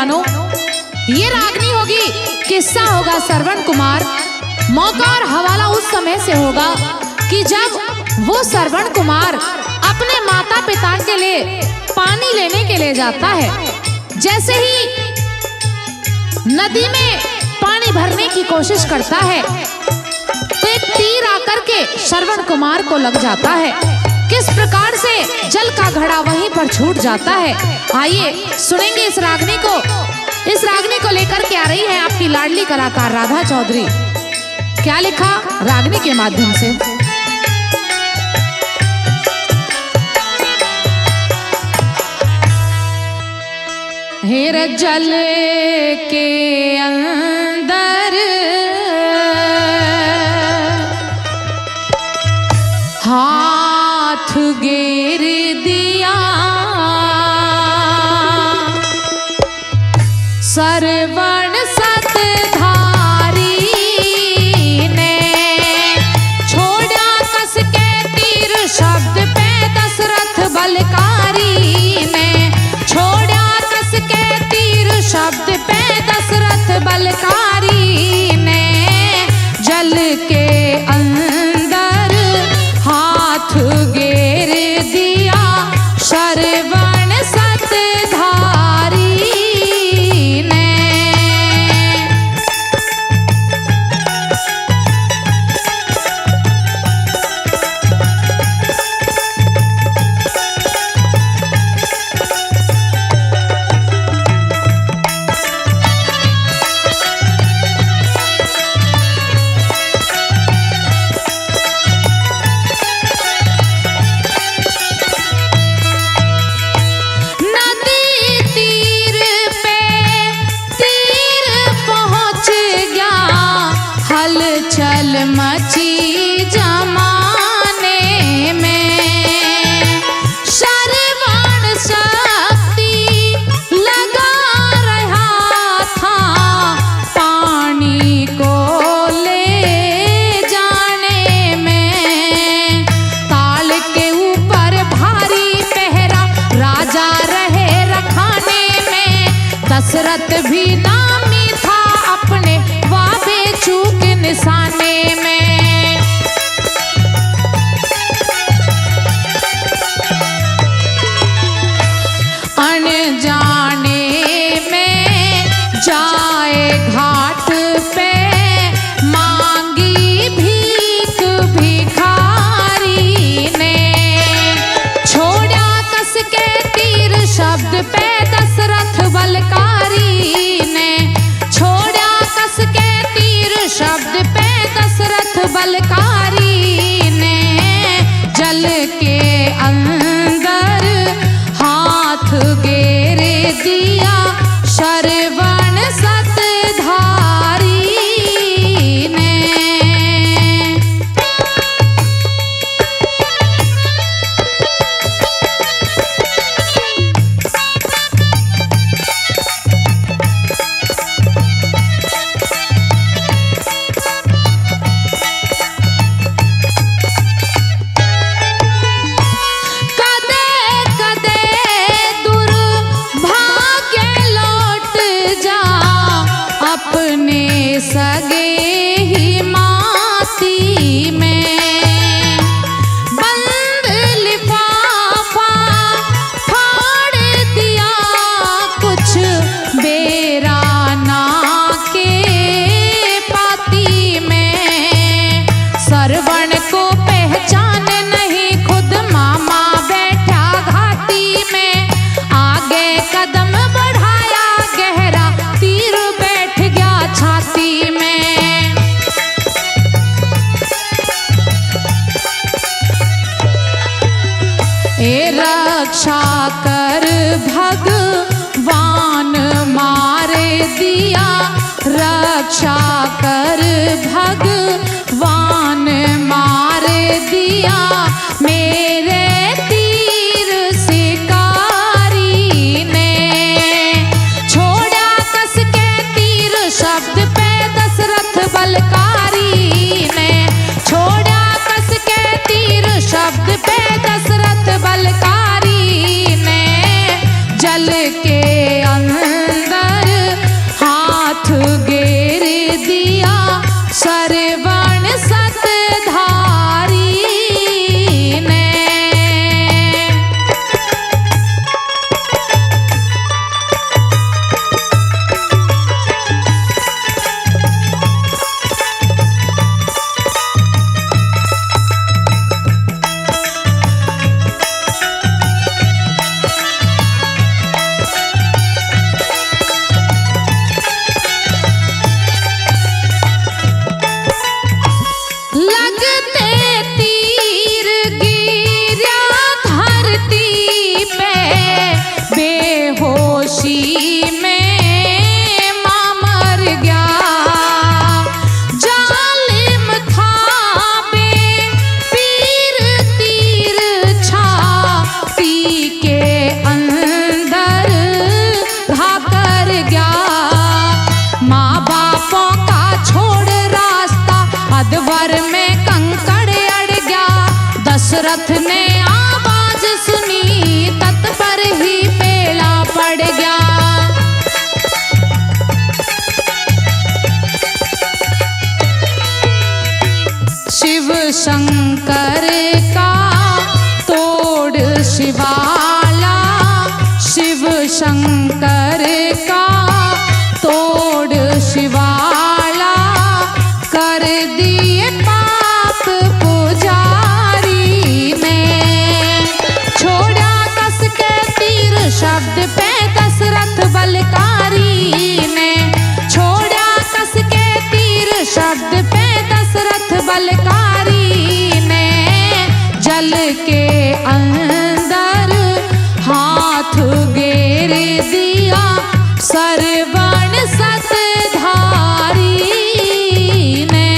पहलवानों, ये रागनी होगी, किस्सा होगा श्रवण कुमार। मौका और हवाला उस समय से होगा कि जब वो श्रवण कुमार अपने माता पिता के लिए पानी लेने के लिए जाता है। जैसे ही नदी में पानी भरने की कोशिश करता है तो एक तीर आकर के श्रवण कुमार को लग जाता है। किस प्रकार से जल का घड़ा वहीं पर छूट जाता है, आइए सुनेंगे इस रागनी को। इस रागनी को लेकर के आ रही है आपकी लाडली कलाकार राधा चौधरी। क्या लिखा रागनी के माध्यम से। हेर जल के अंदर हाथ गेर दिया, श्रवण सतधारी ने छोड़ा कस के तीर शब्द पे दशरथ बलकारी ने छोड़ा कस के तीर शब्द पे दशरथ बलकारी ने जल के अंदर हाथ गेर दिया, श्रवण सतधारी ने। हलचल मची जमाने में, श्रवण शक्ति लगा रहा था पानी को ले जाने में। ताल के ऊपर भारी पहरा राजा रहे रखाने में, दशरथ भी नामी था अपने वाबे चूक निशाने में। अनजाने में जाए घाट पे मांगी भीख भिखारी ने छोड़ा कस के तीर शब्द पे दशरथ बलकारी ने छोड़ा कस के तीर शब्द पे दशरथ बलकारी ने जल के अंदर हाथ गेर दिया, श्रवण सतधारी ने। अपने सगे ही माती में बंद लिफाफा फाड़ दिया, कुछ बेरा ना के पाती में। श्रवण को पहचान नहीं खुद मामा बैठा घाटी में, आगे कदम बढ़ाया गहरा तीर बैठ गया छाती में। ए रक्षा कर भगवान मार दिया, रक्षा कर भगवान मार दिया, मेरे तीर शिकारी ने छोड़ा कस के तीर शब्द पे दशरथ बलकारी ने छोड़ा कस के तीर शब्द पे दशरथ बलकारी ने जल के अंदर दशरथ ने आवाज सुनी, तत्पर ही पेड़ा पड़ गया। शिव शंकर का तोड़ शिवाला, शिव शंकर का तोड़ शिवाला, कर दिए पाप पुजारी ने। छोड़ा कस के तीर शब्द पे दशरथ बलकारी ने, छोड़ा कस के तीर शब्द पे दशरथ बलकारी ने। जल के अंदर हाथ गेर दिया, सरवण सतधारी ने।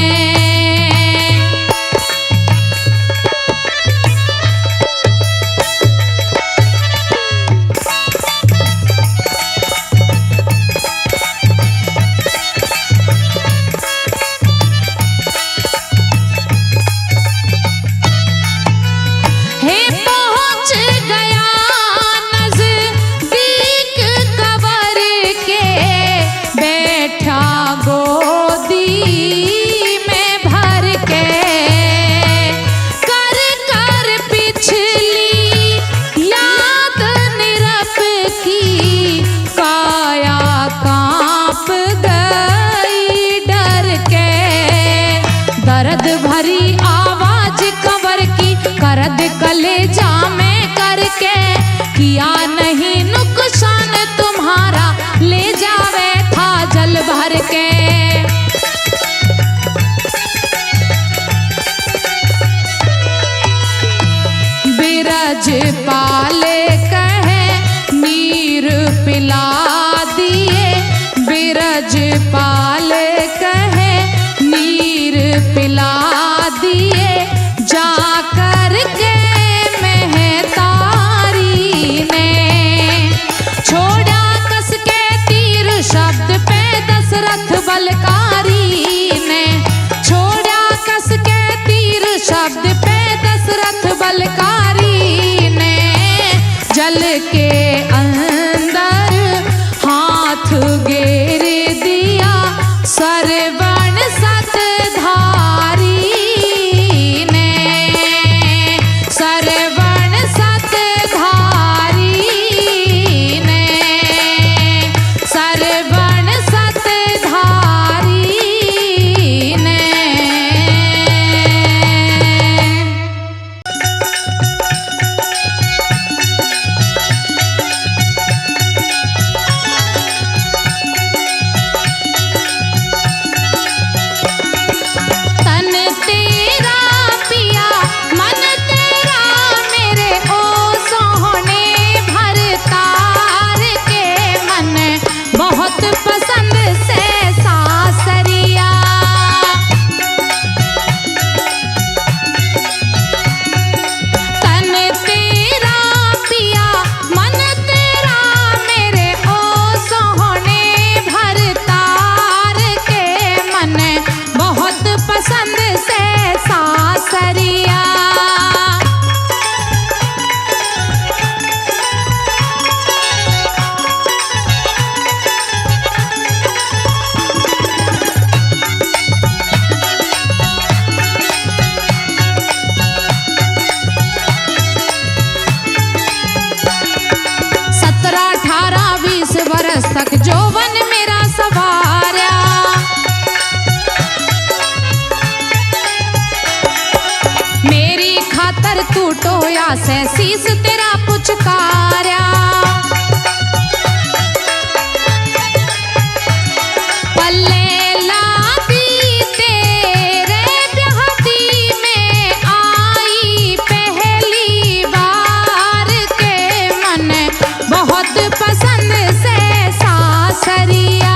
हे पहुँच गया नज़दीक कबर के, बैठा गोदी में भर के। कर कर पिछली याद निरप की, काया कांप गई डर के। दर्द भरी आवाज कंवर की, करद कलेजा में करके। किया नहीं नुकसान तुम्हारा, ले जावे था जल भर के। बिरज पाले कहे नीर पिला दिए, बिरज पाले कहे नीर पिला दिए। जाकर के महतारी ने, छोड़ा कस के तीर शब्द पे दशरथ बलकारी ने। छोड़ा कस के तीर शब्द पे दशरथ बलकारी ने। जल के अंदर हाथ गेर दिया, सरवण सतधारी ने। सरवण सतधारी ने, सरवण सतधारी ने। तन तेरा पिया मन तेरा मेरे, ओ सोहने भरतार के। मन बहुत पसंद से सासरिया, तन तेरा पिया मन तेरा मेरे, ओ सोहने भरतार के। मन बहुत पसंद से सासरिया। सत्रह 18 20 बरस तक जौवन मेरा सवारा। मेरी खातर तू टोया से शीस तेरा पुचकारा। पल्ले लादी तेरे ब्याहती में आई पहली बार के। मन बहुत पसंद से सासरिया।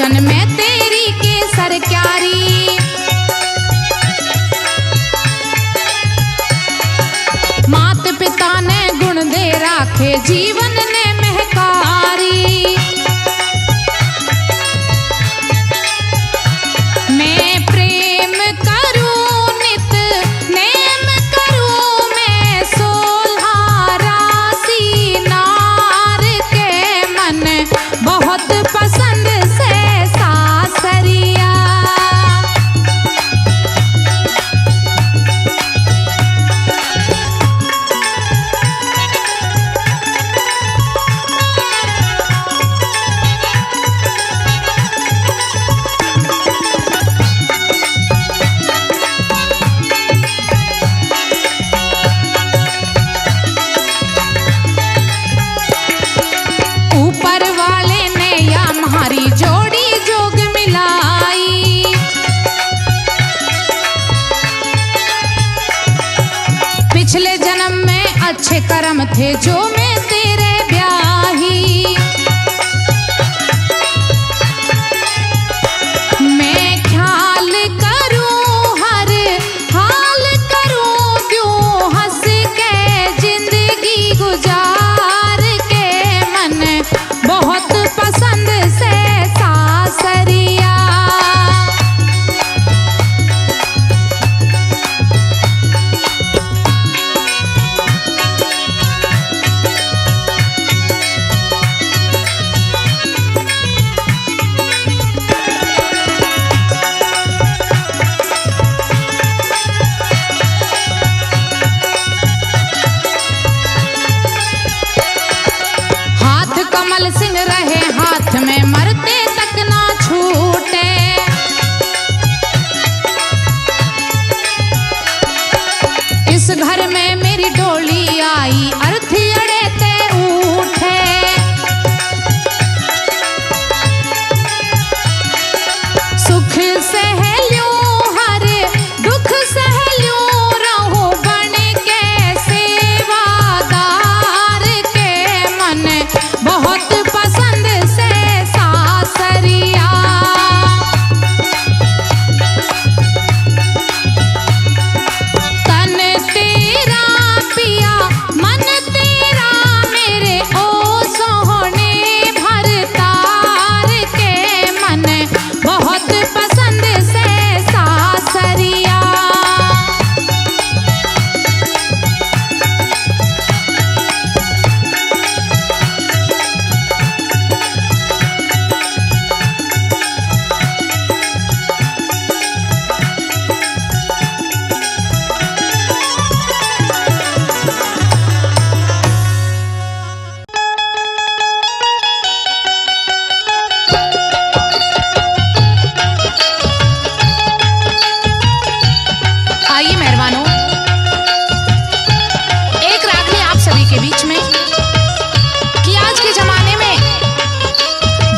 जन्मे तेरी केसर क्यारी। मात पिता ने गुण दे राखे जीवन ने महकारी। मैं प्रेम करूं नित नेम करूं मैं सोल्हा राशि नार के मन बहुत पसंद से सासरिया। ऊपर वाले ने या हमारी जोड़ी जोग मिलाई। पिछले जन्म में अच्छे कर्म थे जो मैं तेरे ब्याही। मैं ख्याल करूं हर हाल करूं क्यों हंस के जिंदगी गुजार के मन बहुत पसंद से सासरिया। हाथ कमल सिंह रहे हाथ में मरते तक ना छूटे। इस घर में मेरी डोली आई अर्थी अड़ेते उठे। सुख सहल्यूं हर दुख सहल्यूं रहूं बन के सेवादार के मन बहुत पसंद से सासरिया। तन तेरा पिया मन तेरा मेरे ओ सोहने भरतार के मन बहुत पसंद से सासरिया। आइए मेहरबानों, एक रागनी आप सभी के बीच में कि आज के जमाने में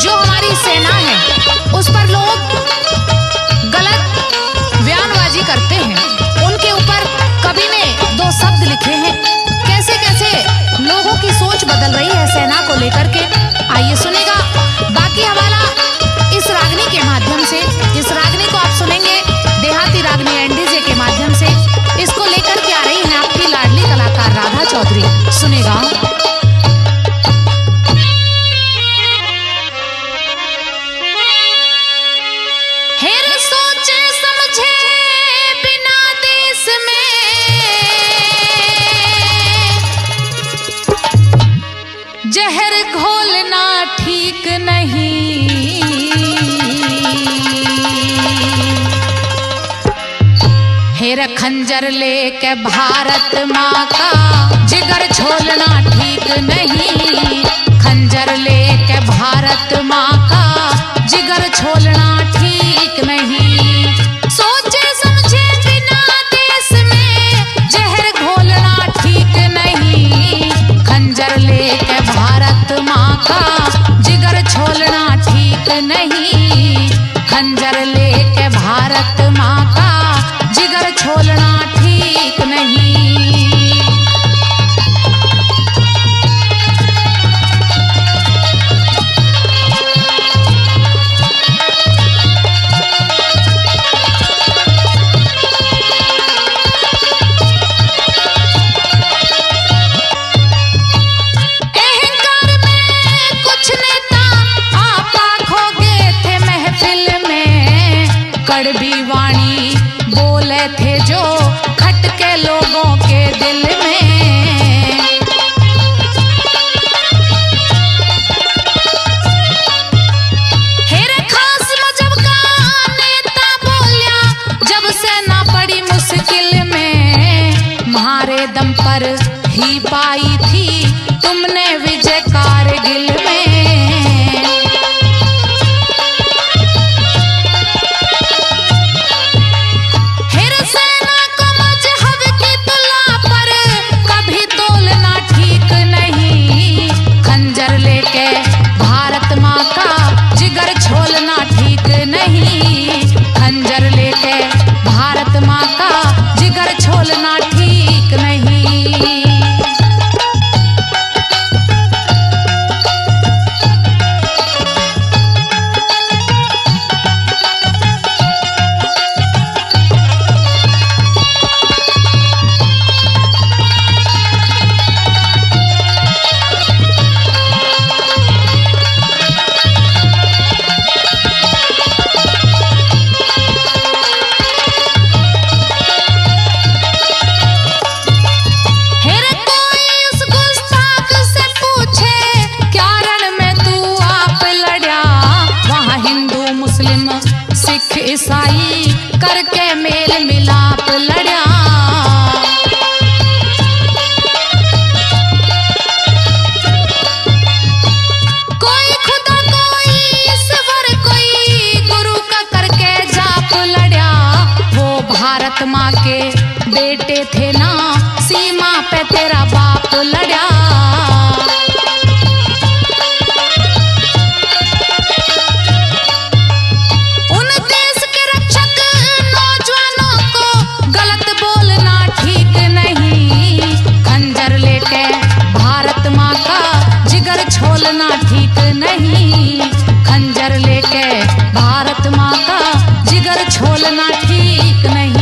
जो हमारी सेना है उस पर लोग गलत बयानबाजी करते हैं। उनके ऊपर कवि ने दो शब्द लिखे हैं। कैसे कैसे लोगों की सोच बदल रही है सेना को लेकर के, आइए सुनेगा। बाकी हवाला इस रागनी के माध्यम से, इस रागनी को आप सुनेंगे देहाती रागनी एनडीजे के माध्यम से। इसको लेकर के आ रही हैं आपकी लाडली कलाकार राधा चौधरी, सुनेगा। हेर सोचे समझे बिना देश में जहर घोलना ठीक नहीं। हेर खंजर लेके भारत माँ का जिगर छोड़ना ठीक नहीं। खंजर लेके भारत माँ का जिगर छोड़ना ठीक नहीं। सोचे समझे बिना देश में जहर घोलना ठीक नहीं। खंजर लेके भारत माँ का जिगर छोड़ना ठीक नहीं। खंजर लेके भारत माँ का जिगर छोड़ना ठीक नहीं। करके मेल मिलाप लड़या। कोई खुदा कोई ईश्वर कोई गुरु का करके जाप लड़या। वो भारत माँ के बेटे थे ना, सीमा पे तेरा बाप लड़या। उन देश के रक्षक नौजवानों को गलत बोलना ठीक नहीं। खंजर लेके भारत माँ का जिगर छोलना ठीक नहीं। खंजर लेके भारत माँ का जिगर छोलना ठीक नहीं।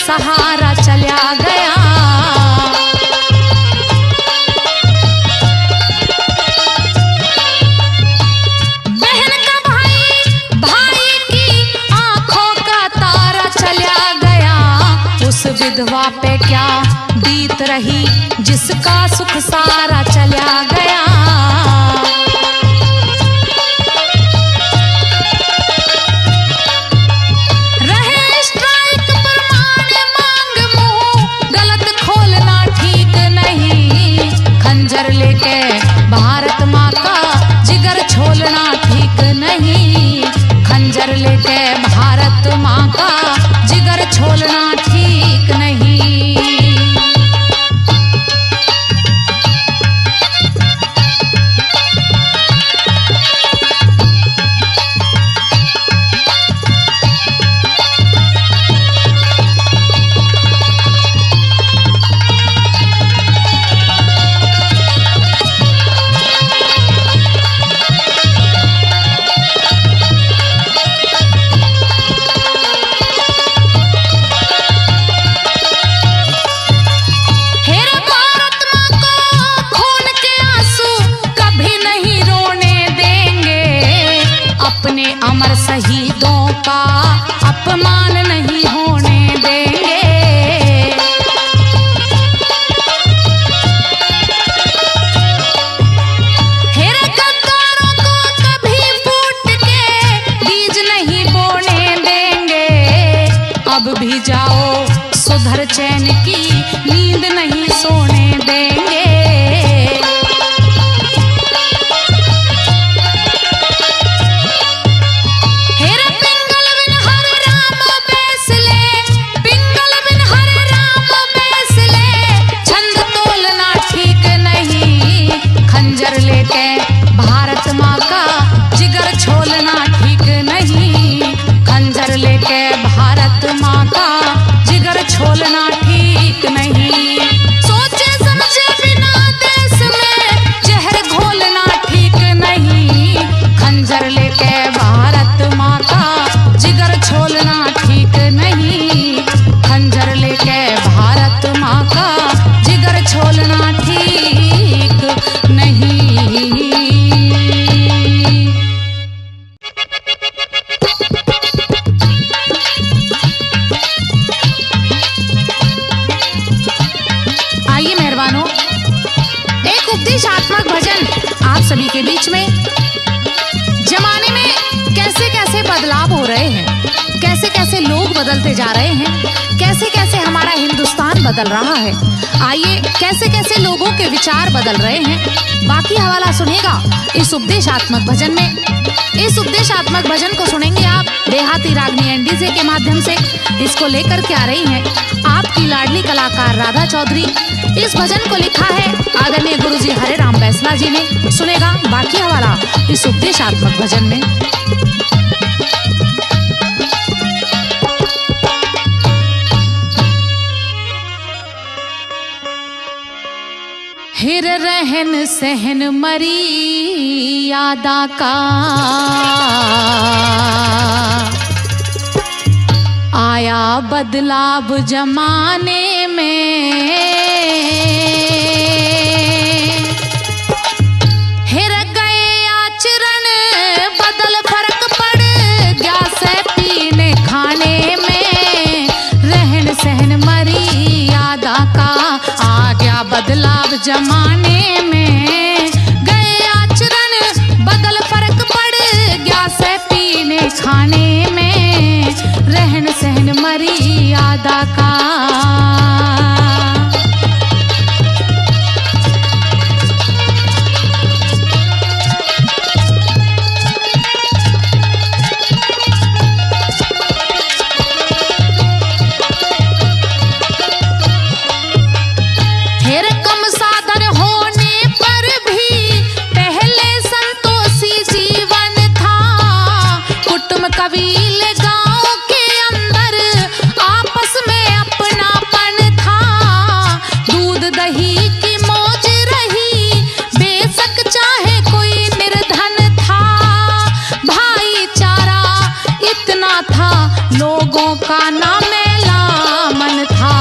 सहारा चला गया। बहन का भाई भाई की आंखों का तारा चला गया। उस विधवा पे क्या बीत रही जिसका सुख सारा चला गया। भारत माँ का जिगर छोलना ठीक नहीं। खंजर लेके भारत माँ का जिगर छोलना ठीक नहीं। अमर शहीदों का अपमान नहीं होने देंगे। हेरे गद्दारों को कभी फूट के बीज नहीं बोने देंगे। अब भी जाओ सुधर चैन की नींद नहीं सोने देंगे। भारत माँ का जिगर छोलना ठीक नहीं। खंजर लेके भारत माँ का जिगर छोलना ठीक नहीं। सोचे समझे बिना देश में जहर घोलना ठीक नहीं। खंजर लेके भारत माँ का जिगर छोलना ठीक नहीं। खंजर लेके भारत माँ का जिगर छोलना ठीक नहीं। आइए मेहरबानों, एक उपदेशात्मक भजन आप सभी के बीच में। जमाने में कैसे कैसे बदलाव हो रहे हैं, कैसे कैसे लोग बदलते जा रहे हैं, कैसे कैसे हमारा हिंदुस्तान बदल रहा है। आइए कैसे कैसे लोगों के विचार बदल रहे हैं, बाकी हवाला सुनिएगा इस उपदेशात्मक भजन में। इस उपदेशात्मक भजन को सुनेंगे आप देहाती रागनी एनडीजे के माध्यम से। इसको लेकर के आ रही हैं आपकी लाडली कलाकार राधा चौधरी। इस भजन को लिखा है आदरणीय गुरुजी हरे राम बैसला जी ने। सुनेगा बाकी हवाला इस उपदेशात्मक भजन में। हिर रहन सहन मर्यादा का आया बदलाव जमाने में, हिर गए आचरण बदल फर्क पड़ गया से पीने खाने में, रहन सहन मर्यादा का आ गया बदलाव जमाने में, गए आचरण बदल फर्क पड़ गया से पीने खाने में, रहन सहन मर्यादा का। कबीले गांव के अंदर आपस में अपनापन था, दूध दही की मौज रही बेशक चाहे कोई निर्धन था, भाईचारा इतना था लोगों का ना मेला मन था।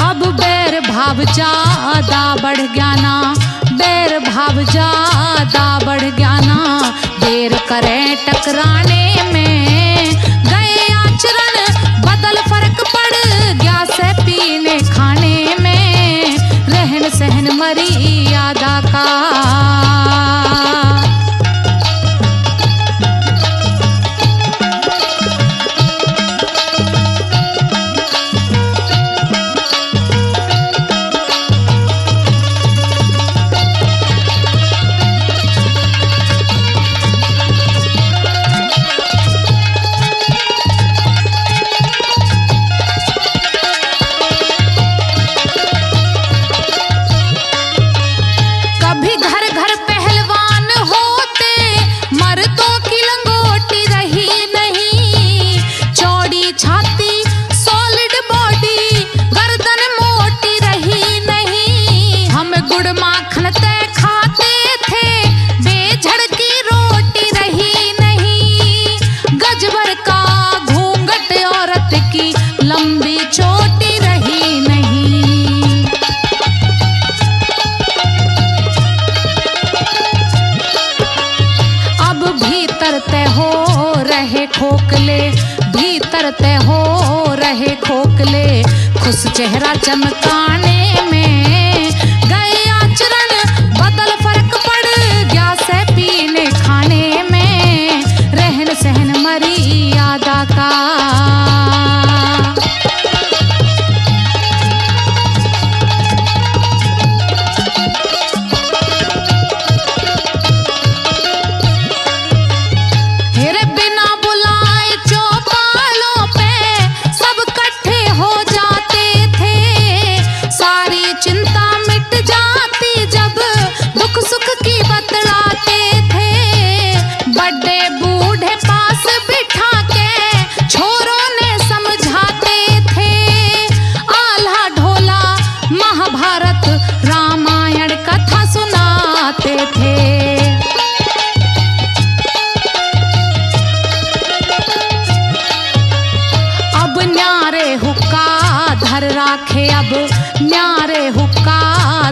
अब बैर भाव ज्यादा बढ़ गया ना, बैर भाव ज्यादा बढ़ गया ना, देर करें टकराने में, गए आचरण बदल फर्क पड़ गया से पीने खाने में, रहन सहन मर्यादा का। लंबी चोटी रही नहीं, अब भीतर तय हो रहे खोखले, भीतर तय हो रहे खोखले, खुश चेहरा चमकाने में, गए आचरण बदल फर्क पड़ गया से पीने खाने में, रहन सहन मर्यादा का। रामायण कथा सुनाते थे, अब न्यारे हुक्का धर राखे, अब न्यारे हुक्का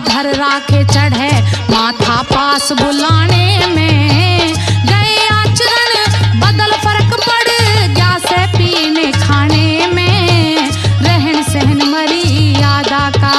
धर राखे, चढ़े माथा पास बुलाने में, गए आचरण बदल फर्क पड़ गया से पीने खाने में, रहन सहन मर्यादा का।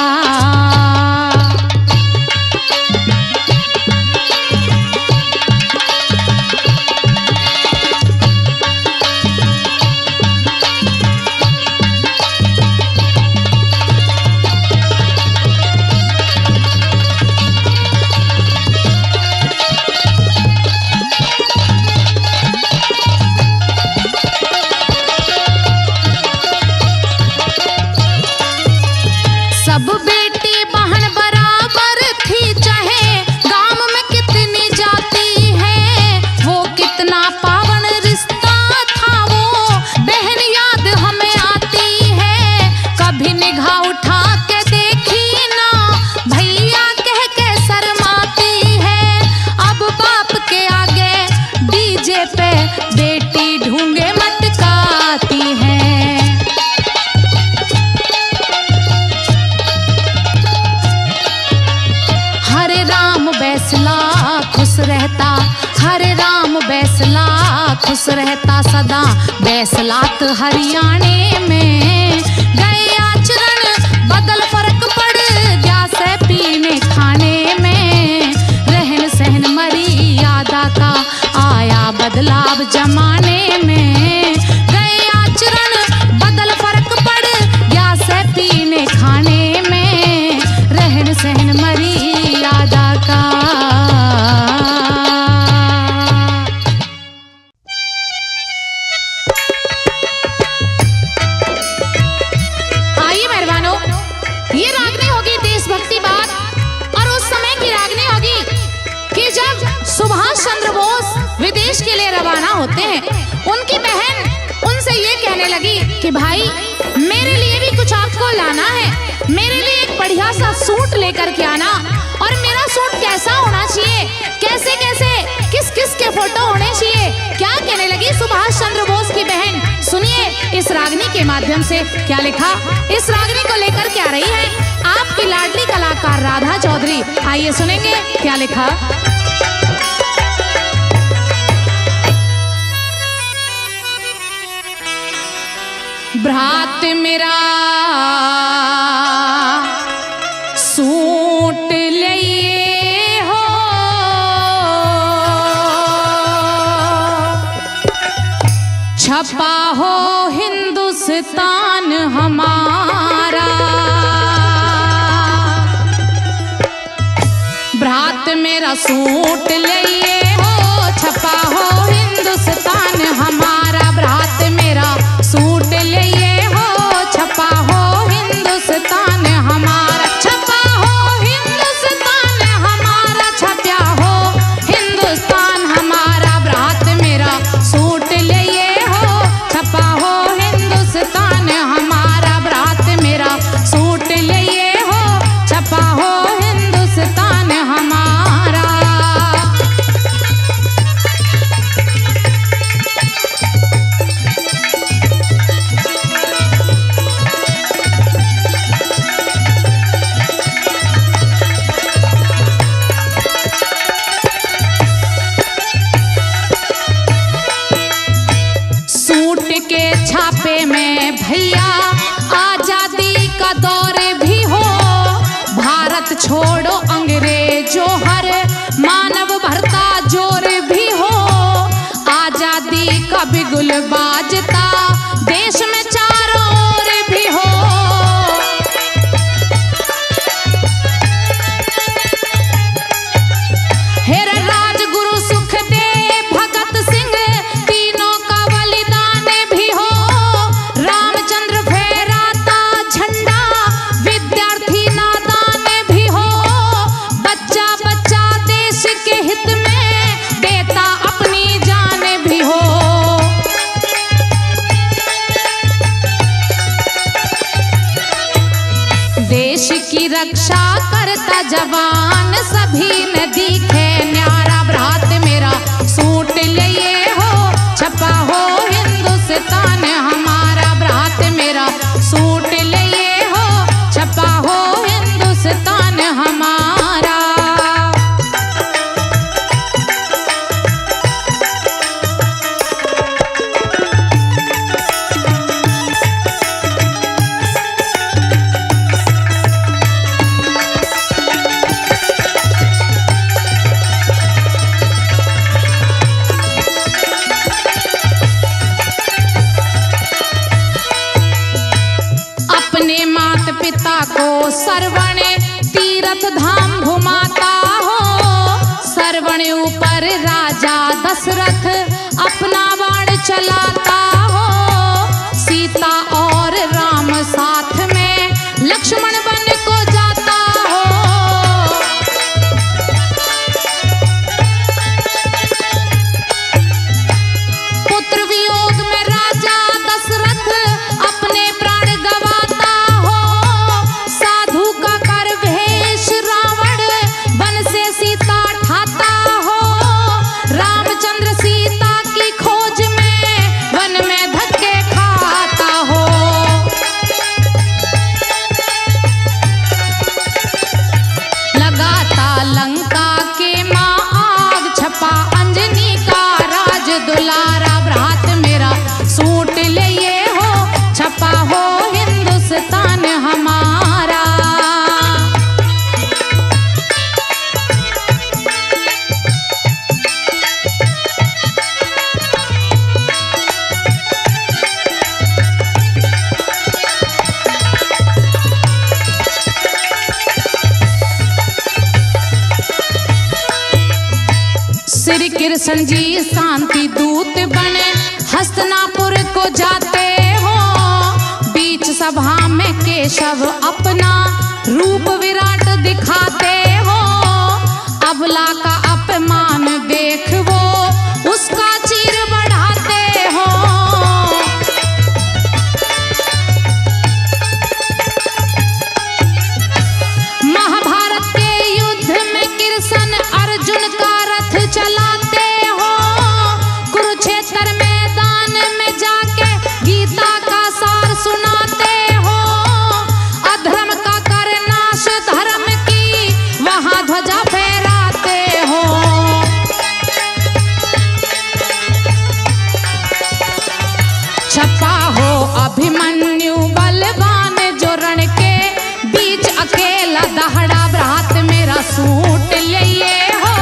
के बैसला खुश रहता, हरे राम बैसला खुश रहता सदा। बैसलात हरियाणे में गए आचरण बदल, फर्क पड़ गया से पीने खाने में। रहन सहन मर्यादा का आया बदलाव जमाने में। गए आचरण बदल, फर्क पड़ गया से पीने खाने में। रहन सहन मर्यादा का। आइए मेहरबानों, ये रागनी होगी देशभक्ति बात। और उस समय की रागनी होगी कि जब सुभाष चंद्र बोस विदेश के लिए रवाना होते हैं, उनकी बहन उनसे ये कहने लगी कि भाई मेरे लिए भी कुछ आपको लाना है, मेरे लिए एक बढ़िया सा सूट लेकर के आना। और मेरा सूट कैसा होना चाहिए, कैसे कैसे किस किस के फोटो होने चाहिए, क्या कहने लगी सुभाष चंद्र बोस की बहन। सुनिए इस रागनी के माध्यम से क्या लिखा। इस रागनी को लेकर के आ रही है आपकी लाडली कलाकार राधा चौधरी। आइए सुनेंगे क्या लिखा। भ्रात मेरा सूट लिए हो, छपा हो हिंदुस्तान हमारा। भ्रात मेरा सूट लिए हो, छपा हो हिंदुस्तान हमारा। भ्रात मेरा सूट लिए हो, छपा हो हिंदुस्तान हमारा। छपा हो हिंदुस्तान हमारा, छपा हो हिंदुस्तान हमारा। भ्रात मेरा सूट लिए हो, छपा हो हिंदुस्तान हमारा। भ्रात मेरा सूट लिए हो, छपा हो हिंदुस्तान हमारा। के छापे में भैया आजादी का दौर भी हो। भारत छोड़ो अंग्रेजों, हर मानव भरता जोर भी हो। आजादी का बिगुल बाजता देश में चारों ओर भी हो। हेर राजगुरु सुखदेव भगत सिंह तीनों का बलिदान भी हो। रामचंद्र फहराता झंडा विद्यार्थी नादान भी हो। बच्चा बच्चा देश के हित में देता अपनी जान भी हो। देश की रक्षा करता जवान सभी ने दिखे न्यारा। भ्रात मेरा सूट लिए हो, छपा हो हिंदुस्तान हमारा। भ्रात मेरा सूट लिए हो, छपा हो हिंदुस्तान हमारा। अपने माता पिता को सरवण तीर्थ धाम घुमाता हो। सरवण ऊपर राजा दशरथ अपना बाण चलाता हो। सीता और राम साथ में लक्ष्मण बन को जाता हो। पुत्र वियोग में राजा दशरथ अपने प्राण गवाता हो। साधु का कर भेष रावण वन से सीता ठाता हो। रामचंद्र सीता कृष्ण जी शांति दूत बने हस्तिनापुर को जाते हो। बीच सभा में केशव अपना रूप विराट दिखाते हो। अबला का अपमान देख वो उसका चीर बढ़ाते हो। महाभारत के युद्ध में कृष्ण अर्जुन का रथ चलाते हो। कुरुक्षेत्र मैदान में जाके गीता का सार सुनाते हो। अधर्म का कर नाश धर्म की वहां ध्वजा फहराते हो। छपा हो अभिमन्यु बलवान जो रण के बीच अकेला दहड़ा भ्रात मेरा सूट लिए हो।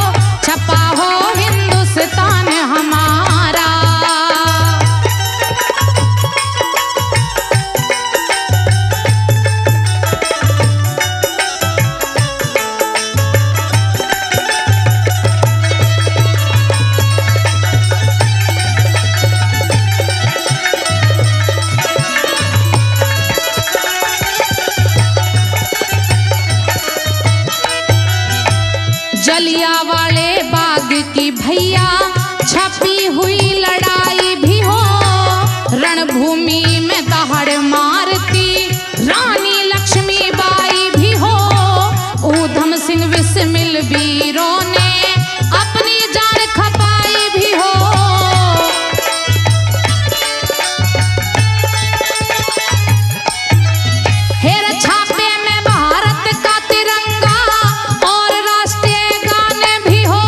छपा हो हिंदुस्तान हमारा। जलियांवाले बाग की भैया छपी हुई लड़ाई भी हो। रणभूमि में दहाड़ मारती रानी लक्ष्मीबाई भी हो। ऊधम सिंह बिस्मिल वीरों ने अपनी जान खपाई भी हो। हेर छापे में भारत का तिरंगा और राष्ट्रीय गान भी हो।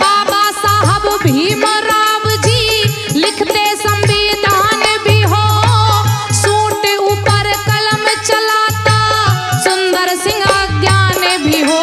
बाबा साहब भीमराव जी लिखते संविधान भी हो। सूट ऊपर कलम चलाता सुंदर सिंह अज्ञान भी हो।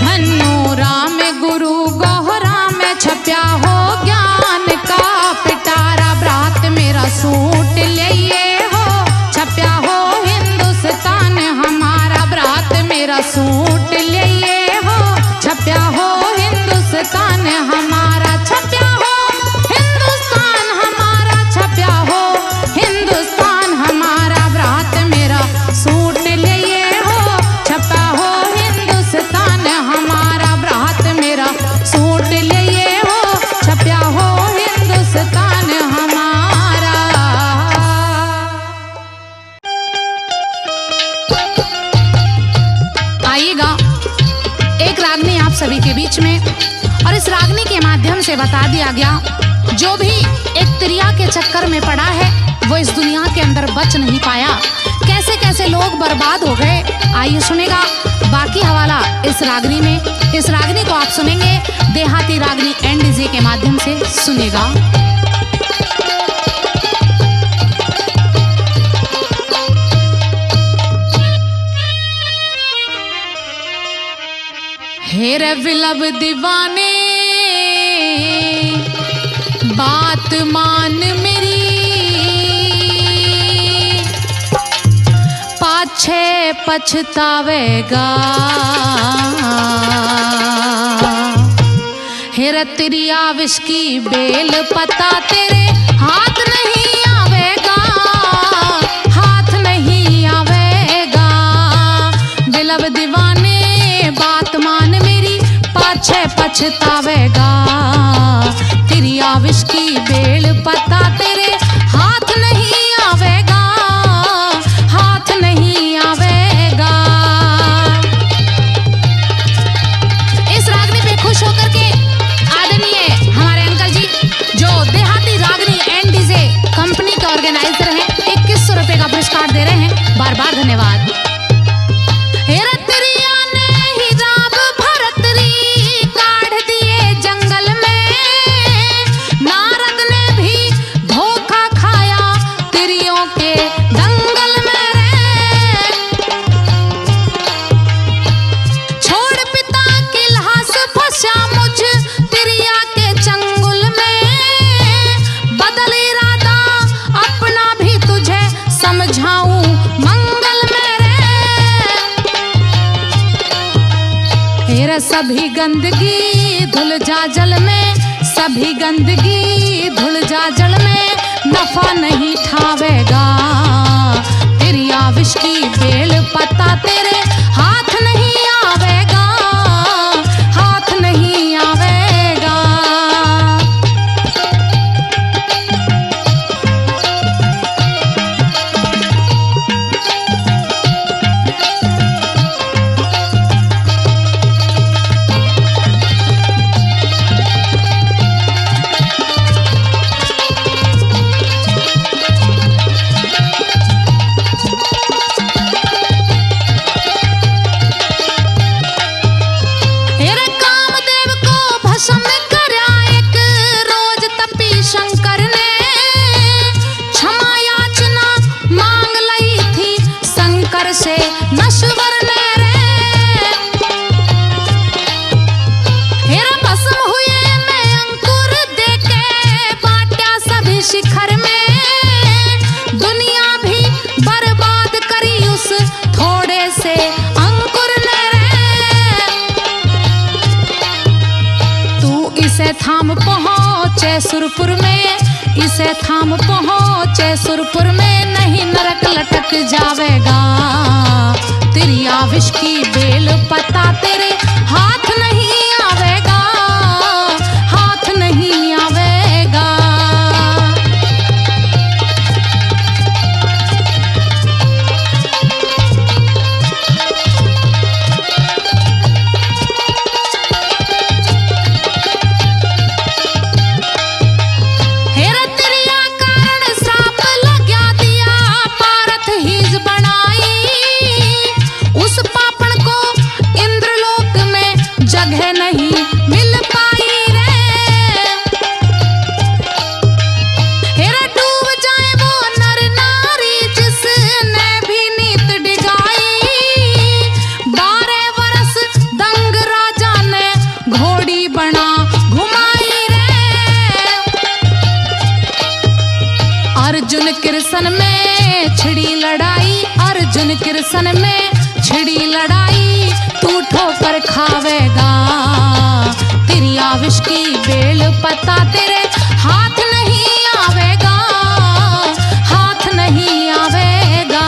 धन्नोरा में गुरु गोहरा में छप्या हो ज्ञान का पिटारा। भ्रात मेरा सूट लिए हो। छप्या हो हिंदुस्तान हमारा। भ्रात मेरा सूट लिए हो। छप्या हो हिंदुस्तान हमारा। छप्या हो हिंदुस्तान हमारा। छप्या हो हिंदुस्तान हमारा। भ्रात मेरा सूट लिए हो। छपा हो हिंदुस्तान हमारा। भ्रात मेरा सूट लिए हो। छप्या हो हिंदुस्तान हमारा। आइएगा एक रागनी आप सभी के बीच में, और इस रागनी के माध्यम से बता दिया गया जो भी एक त्रिया के चक्कर में पड़ा है वो इस दुनिया के अंदर बच नहीं पाया। कैसे कैसे लोग बर्बाद हो गए। आइए सुनेगा बाकी हवाला इस रागनी में। इस रागनी को आप सुनेंगे देहाती रागनी NDJ के माध्यम से सुनेगा। हेरे विलब दीवाने बात मान मेरी। पाछे पछतावेगा। हेरे तेरी आविश की बेल पता तेरे हाथ नहीं आवेगा। हाथ नहीं आवेगा। विलब दीवाने बात मान मेरी। पाछे पछतावेगा। तेरी आविश की बेल पता तेरे हाथ नहीं आवेगा। हाथ नहीं आवेगा। इस रागनी पे खुश होकर के आदरणीय हमारे अंकल जी जो देहाती रागनी NDJ कंपनी के ऑर्गेनाइजर हैं 2100 रुपए का पुरस्कार दे रहे हैं। बार बार धन्यवाद। समझाऊं मंगल में रे। सभी गंदगी धुल जा जल में, सभी गंदगी धुल जा जल में, नफा नहीं ठावेगा। तेरी आविश की बेल पत्ता तेरे हाथ नहीं आवेगा, हाथ नहीं आवेगा। से नश्वर ने रे हेरा भस्म हुए मैं अंकुर देके बांटा सभी शिखर में, दुनिया भी बर्बाद करी उस थोड़े से अंकुर ने रे। तू इसे थाम पहुंचे सुरपुर में, इसे थाम पहुंचे सुरपुर में, नहीं नरक लटक जावेगा। तेरी आविश की बेल पत्ता तेरे हाथ नहीं आवेगा, हाथ नहीं आवेगा। हेरा तेरिया कारण श्राप लग्या दिया पारत हीज बनाई, उस पापण को इंद्रलोक में जगह नहीं मिल पाई रे। हेरा डूब जाए वो नर नारी जिसने भी नीत डिगाई, 12 वर्ष दंग राजा ने घोड़ी बना घुमाई रे। अर्जुन कृष्ण में छिड़ी लड़ाई, अर्जुन कृष्ण में छिड़ी लड़ाई, तू ठोकर खावेगा। तेरी आविश की बेल पत्ता तेरे हाथ नहीं आवेगा, हाथ नहीं आवेगा।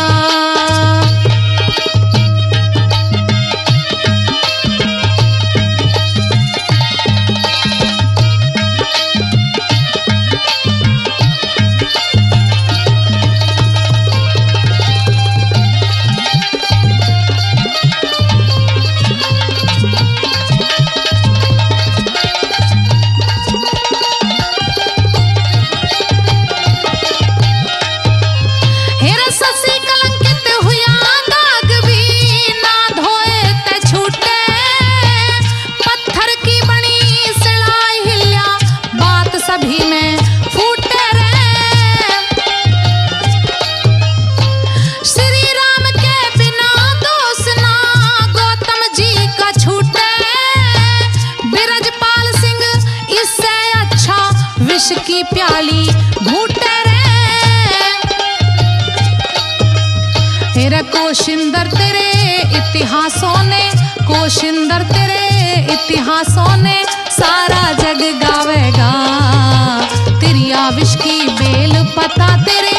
सभी में फूटे रे। श्री राम के बिना दोष ना गौतम जी का छूटे, बिरजपाल सिंह इससे अच्छा विष की प्याली घूटे रे। तेरे कोशिंदर तेरे इतिहासों ने, कोशिंदर तेरे इतिहासों ने सारा जग गावेगा। तेरी आविश की बेल पत्ता तेरे